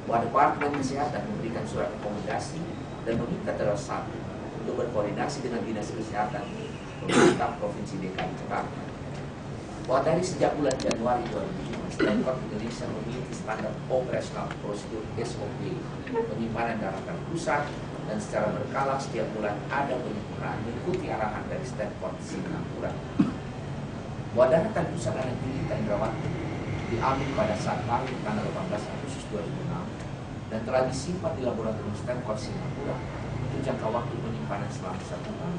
Departemen Kesehatan memberikan surat rekomendasi dan meminta Terasa untuk berkoordinasi dengan Dinas Kesehatan pemerintah Provinsi DKI Jakarta. Bahwa dari sejak bulan Januari 2005, Stemcorp Indonesia memiliki standar operasional prosedur SOP penyimpanan daratan pusat, dan secara berkala setiap bulan ada penyempurnaan mengikuti arahan dari Stemcorp Singapura. Bahwa daratan pusat anak Julita Indrawati diambil pada saat lahir tanggal 18 Agustus 2006 dan telah disimpan di laboratorium Stemcorp Singapura untuk jangka waktu penyimpanan selama 1 tahun,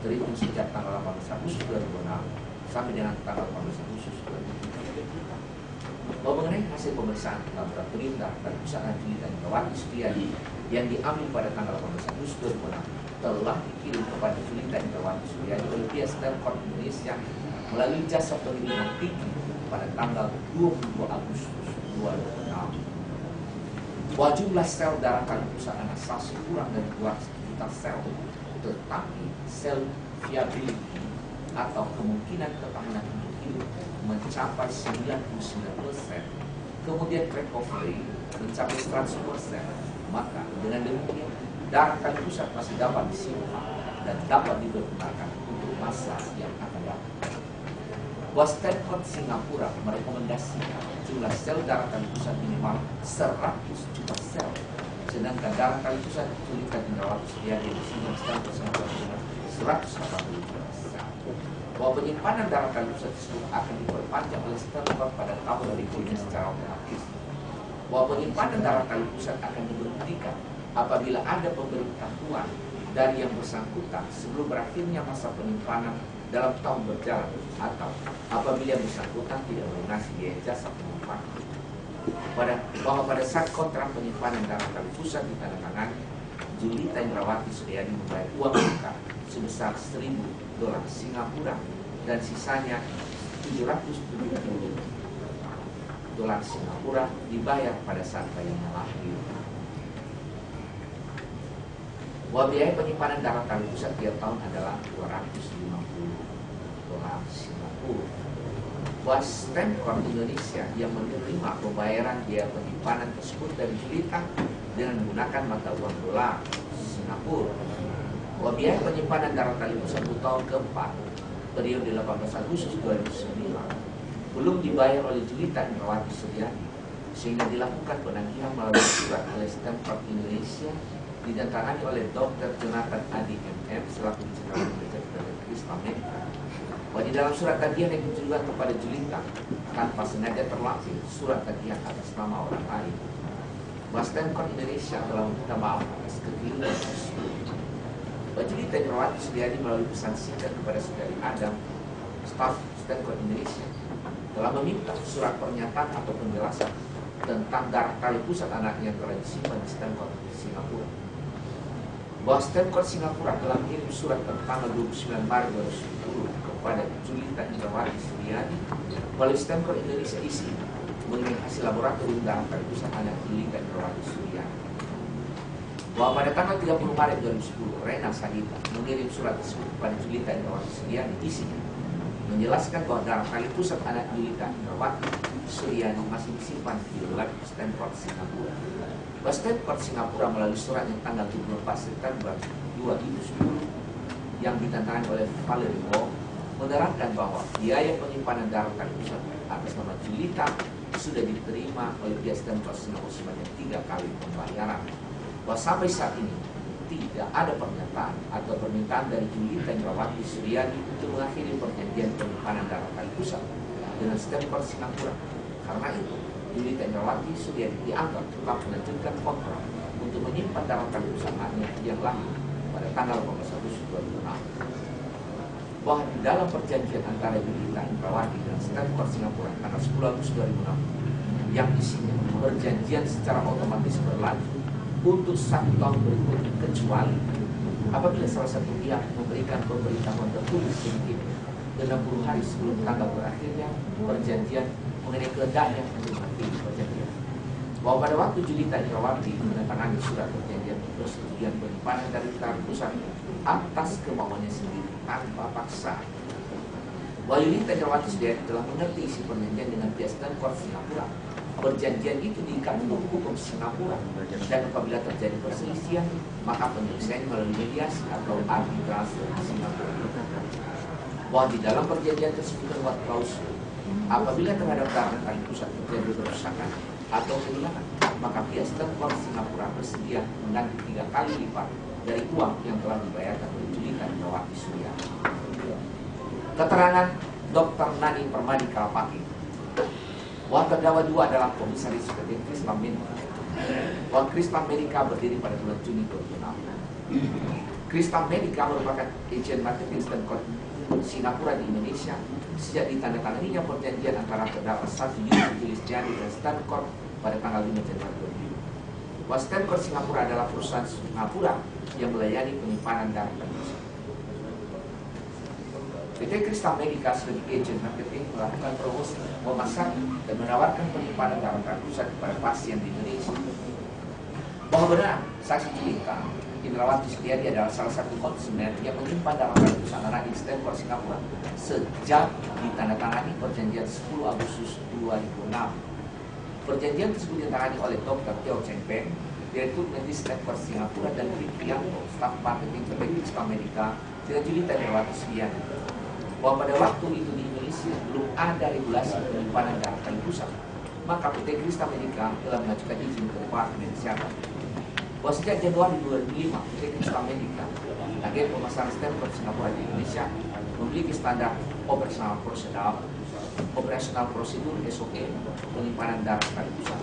terhitung sejak tanggal 18 Agustus 2006 sampai dengan tanggal 18 Agustus 2007. Bahwa mengenai hasil pemeriksaan laboratorium daratan pusat anak Julita Indrawati Setiadi yang diambil pada tanggal 18 Agustus 2006 telah dikirim kepada Julita Indrawati Setiadi oleh pihak Stemcorp Indonesia melalui jasa pengiriman tinggi pada tanggal 22 Agustus 2006. Bahwa jumlah sel daratan pusat anak Sasi kurang dari 200 juta sel, tetapi sel viability atau kemungkinan ketahanan untuk hidup mencapai 99%, kemudian recovery mencapai 100%, maka dengan demikian daratan pusat masih dapat disimpan dan dapat dipergunakan untuk masa yang akan datang. Bahwa Stemcorp Singapura merekomendasikan jumlah sel daratan pusat minimal 100 juta sel, sedangkan daratan pusat Julita Indrawati Setiadi disimpan Stemcorp Singapura dengan 180 juta sel. Bahwa penyimpanan daratan pusat tersebut akan diperpanjang oleh Stemcorp pada tahun berikutnya secara otomatis. Bahwa penyimpanan daratan pusat akan diberhentikan apabila ada pemberitahuan dari yang bersangkutan sebelum berakhirnya masa penyimpanan dalam tahun berjalan, atau apabila yang bersangkutan tidak melunasi biaya jasa penyimpanan. Bahwa pada saat kontrak penyimpanan daratan pusat ditandatangani, Julita Indrawati Setiadi membayar uang muka sebesar $1.000 Singapura dan sisanya $770 Singapura dibayar pada saat bayinya lahir. Bahwa biaya penyimpanan daratan pusat tiap tahun adalah $250 Singapura. Bahwa Stemcorp Indonesia yang menerima pembayaran biaya penyimpanan tersebut dari Julita dengan menggunakan mata uang dolar Singapura. Bahwa biaya penyimpanan daratan pusat untuk tahun keempat periode 18 Agustus 2009 belum dibayar oleh Julita Indrawati Setiadi, sehingga dilakukan penagihan melalui surat oleh Stemcorp Indonesia didatangani oleh Dr. Jonathan Adi MM selaku Direktur Universitas Kristen Amerika. Bahwa di dalam surat tagihan yang ditujukan kepada Julita tanpa sengaja terlampir surat tagihan atas nama orang lain. Bahwa Stemcorp Indonesia telah meminta maaf atas kekeliruan tersebut. Bahwa Julita Indrawati Setiadi melalui pesan singkat kepada saudari Adam, staf Stemcorp Indonesia, telah meminta surat pernyataan atau penjelasan tentang darah tali pusat anaknya yang telah disimpan di Stemcorp Singapura. Bahwa Stemcorp Singapura telah mengirim surat tanggal 29 Maret 2010 kepada Julita Indrawati Setiadi melalui Stemcorp Indonesia isi mengenai hasil laboratorium darah tali pusat anak Julita Indrawati Setiadi. Bahwa pada tanggal 30 Maret 2010 Rena Sagita mengirim surat tersebut kepada Julita Indrawati Setiadi isinya menjelaskan bahwa darah tali pusat anak Julita Indrawati Setiadi masih disimpan di lab Stemcorp Singapura. Bahwa Stemcorp Singapura melalui surat yang tanggal 24 September 2010 yang ditandatangani oleh Valerie Wong menerangkan bahwa biaya penyimpanan darah tali pusat atas nama Julita sudah diterima oleh pihak Stemcorp Singapura sebanyak 3 kali pembayaran. Bahwa sampai saat ini tidak ada pernyataan atau permintaan dari Julita Indrawati Setiadi untuk mengakhiri perjanjian penyimpanan darah tali pusat dengan Stemcorp Singapura. Karena itu, Julita Indrawati Setiadi dianggap telah melanjutkan kontrak untuk menyimpan darah tali pusat anaknya yang lahir pada tanggal 18 Agustus 2006. Bahwa di dalam perjanjian antara Julita Indrawati dan Stemcorp Singapura tanggal 10 Agustus 2006 yang isinya perjanjian secara otomatis berlanjut untuk 1 tahun berikutnya kecuali apabila salah satu pihak memberikan pemberitahuan tertulis sedikit 60 hari sebelum tanggal berakhirnya perjanjian mengenai kehendaknya untuk mengakhiri perjanjian. Bahwa pada waktu Julita Indrawati menandatangani surat perjanjian persetujuan penyimpanan dari darah pusat atas kemauannya sendiri tanpa paksaan. Bahwa Julita Indrawati Setiadi telah mengerti isi perjanjian dengan pihak Stemcorp Singapura Perjanjian itu diikat dengan hukum Singapura, dan apabila terjadi perselisihan, maka penyelesaian melalui mediasi atau arbitrase Singapura. Bahwa di dalam perjanjian tersebut terdapat klausul, apabila terhadap daratan kali pusat terjadi kerusakan atau kehilangan, maka pihak Stanford Singapura bersedia mengganti 3 kali lipat dari uang yang telah dibayarkan oleh Julita Indrawati Suryani. Keterangan Dr. Nani Permadi Kalapaki bahwa terdakwa 2 adalah komisaris PT Krisma Medica. Bahwa Krisma Medica berdiri pada bulan Juni 2006. Krisma Medica merupakan agen marketing Stanford Singapura di Indonesia sejak ditandatanganinya perjanjian antara terdakwa 1 Yusuf Julistiani dan Stanford pada tanggal 5 Januari 2000. Bahwa Stanford Singapura adalah perusahaan Singapura yang melayani penyimpanan darah dan pusat. PT Krisma Medica sebagai agen marketing melakukan promosi, memasak, dan menawarkan penyimpanan darah dan pusat kepada pasien di Indonesia. Bahwa benar, saksi Julita Indrawati Suryani adalah salah satu konsumen yang menyimpan darah dan pusat anak di Stanford Singapura sejak ditandatangani perjanjian 10 Agustus 2006. Perjanjian tersebut ditangani oleh Dr. Teo Cheng Peng, Direktur Medis Stanford Singapura, dan Priyanto, staf marketing PT Krisma Medica, dengan Julita Indrawati Suryani. Bahwa pada waktu itu di Indonesia belum ada regulasi penyimpanan darah kali pusat, maka PT Krisma Medica telah mengajukan izin ke Departemen Kesehatan. Bahwa sejak Januari 2005, PT Krisma Medica, agen pemasaran Stanford Singapura di Indonesia, memiliki standar operasional prosedur SOP penyimpanan darah kali pusat.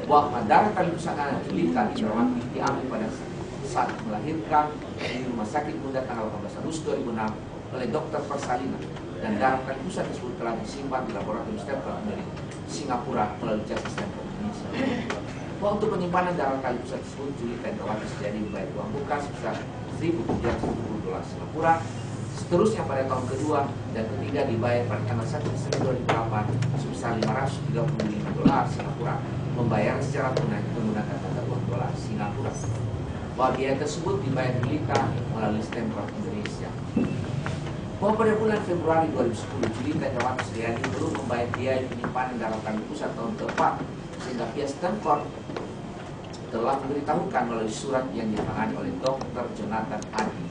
Bahwa darah kali pusat anak Julita Indrawati diambil pada saat melahirkan di Rumah Sakit Bunda tanggal 18 Agustus 2006 oleh Dr. Persalina, dan darah kali pusat tersebut telah disimpan di laboratorium Stanford dari Singapura melalui jasa Stanford Indonesia. Bahwa untuk penyimpanan darah kali pusat tersebut, Julita Indrawati Suryani membayar uang muka sebesar $1.770 Singapura. Seterusnya pada tahun kedua dan ketiga dibayar pada tanggal 1 Desember 2008 sebesar $575 Singapura, membayar secara tunai menggunakan mata uang dolar Singapura. Bahwa biaya tersebut dibayar Julita melalui Stanford Indonesia. Bahwa pada bulan Februari 2010, Julita Indrawati Suryani belum membayar biaya penyimpanan darah kali pusat tahun keempat, sehingga pihak Stanford telah memberitahukan melalui surat yang ditangani oleh Dr. Jonathan Adi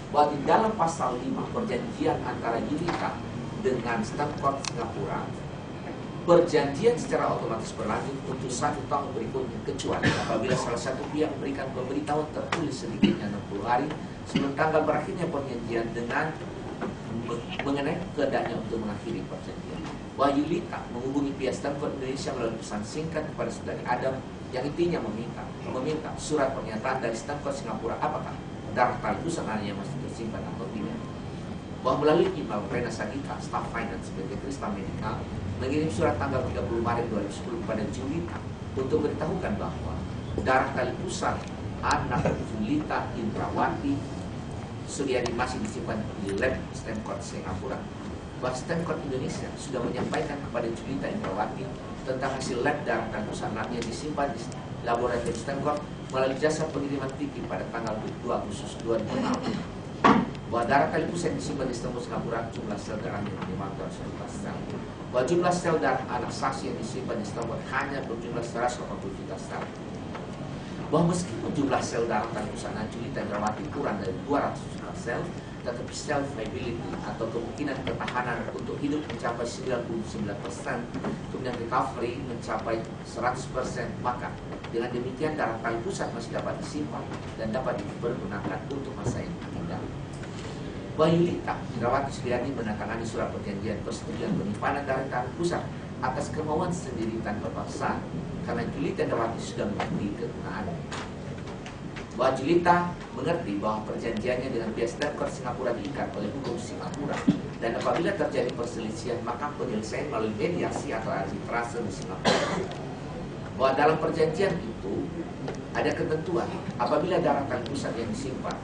bahwa di dalam pasal 5 perjanjian antara Julita dengan Stanford Singapura, perjanjian secara otomatis berlanjut untuk 1 tahun berikutnya, kecuali apabila salah satu pihak memberikan pemberitahuan tertulis sedikitnya 60 hari sebelum tanggal berakhirnya perjanjian dengan mengenai keadaannya untuk mengakhiri perjanjian. Bahwa Julita menghubungi pihak Stanford Indonesia melalui pesan singkat kepada saudari Adam yang intinya meminta surat pernyataan dari Stanford Singapura apakah darah kali pusat anaknya masih tersimpan atau tidak. Bahwa melalui email Rena Sagita, staf finance PT Krisma Medica, mengirim surat tanggal 30 Maret 2010 kepada Julita untuk memberitahukan bahwa darah kali pusat anak Julita Indrawati Suryani masih disimpan di lab Stanford Singapura. Bahwa Stanford Indonesia sudah menyampaikan kepada Julita Indrawati tentang hasil lab darah kali pusat anaknya disimpan di laboratorium Stanford melalui jasa pengiriman tiki pada tanggal 2 Agustus 2006. Bahwa darah kali pusat disimpan di Stanford Singapura, jumlah sel darahnya 511 sel. Bahwa jumlah sel darah anak saksi yang disimpan di Stanford hanya berjumlah 180 juta sel. Bahwa meskipun jumlah sel darah kali pusat anak Julita Indrawati kurang dari 200 juta sel, tetapi self viability atau kemungkinan ketahanan untuk hidup mencapai 99%, kemudian recovery mencapai 100%, maka dengan demikian darah kali pusat masih dapat disimpan dan dapat dipergunakan untuk masa yang tidak. Bahwa Julita Indrawati Suryani menandatangani surat perjanjian persetujuan penyimpanan darah kali pusat atas kemauan sendiri tanpa paksaan, karena Julita Indrawati sudah mengerti kegunaannya. Bahwa Julita mengerti bahwa perjanjiannya dengan pihak Stanford Singapura diikat oleh hukum Singapura, dan apabila terjadi perselisihan maka penyelesaian melalui mediasi atau arbitrase di Singapura. Bahwa dalam perjanjian itu ada ketentuan apabila darah kali pusat yang disimpan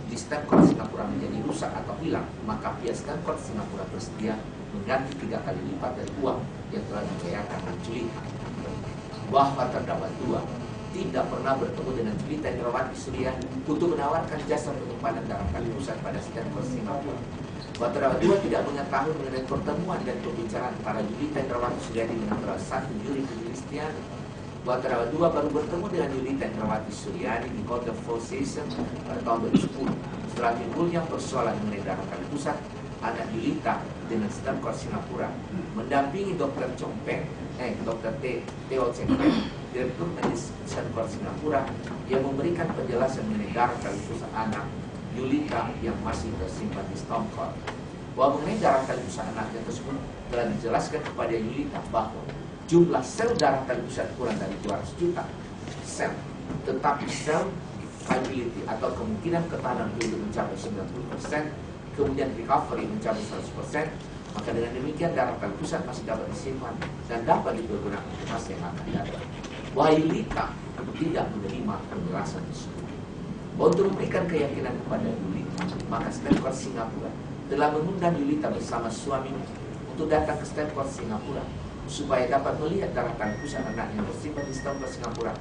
di Stanford Singapura menjadi rusak atau hilang, maka pihak Stanford Singapura bersedia mengganti 3 kali lipat dari uang yang telah dibayarkan oleh Julita. Bahwa terdakwa 2 tidak pernah bertemu dengan Julita Indrawati Suryani untuk menawarkan jasa penyimpanan darah kali pusat pada Stanford Singapura. bahwa terdakwa 2 tidak mengetahui mengenai pertemuan dan pembicaraan para Yulita Indrawati Suryadi dengan terdakwa 1 Yuri Kristiani, bahwa terdakwa 2 baru bertemu dengan Yulita Indrawati Suryadi di Hotel Four Seasons pada tahun 2010 setelah timbulnya persoalan mengenai darah kali pusat. Anak Yulita dengan Stanford Singapura mendampingi Dr. Dr. Theo Cheng Peng, Direktur Medis Stanford Singapura, yang memberikan penjelasan mengenai darah kali pusat anak Yulita yang masih tersimpan di Stanford. Bahwa mengenai darah kali pusat anaknya tersebut telah dijelaskan kepada Yulita bahwa jumlah sel darah kali pusat kurang dari 200 juta sel, tetapi sel viability atau kemungkinan ketahanan hidup mencapai 90%, kemudian recovery mencapai 100%, maka dengan demikian darah kali pusat masih dapat disimpan dan dapat dipergunakan untuk masa yang akan datang. Wahai Yulita tidak menerima penjelasan tersebut. Untuk memberikan keyakinan kepada Yulita, maka Stanford Singapura telah mengundang Yulita bersama suaminya untuk datang ke Stanford Singapura supaya dapat melihat darah kali pusat anak yang tersimpan di Stanford Singapura.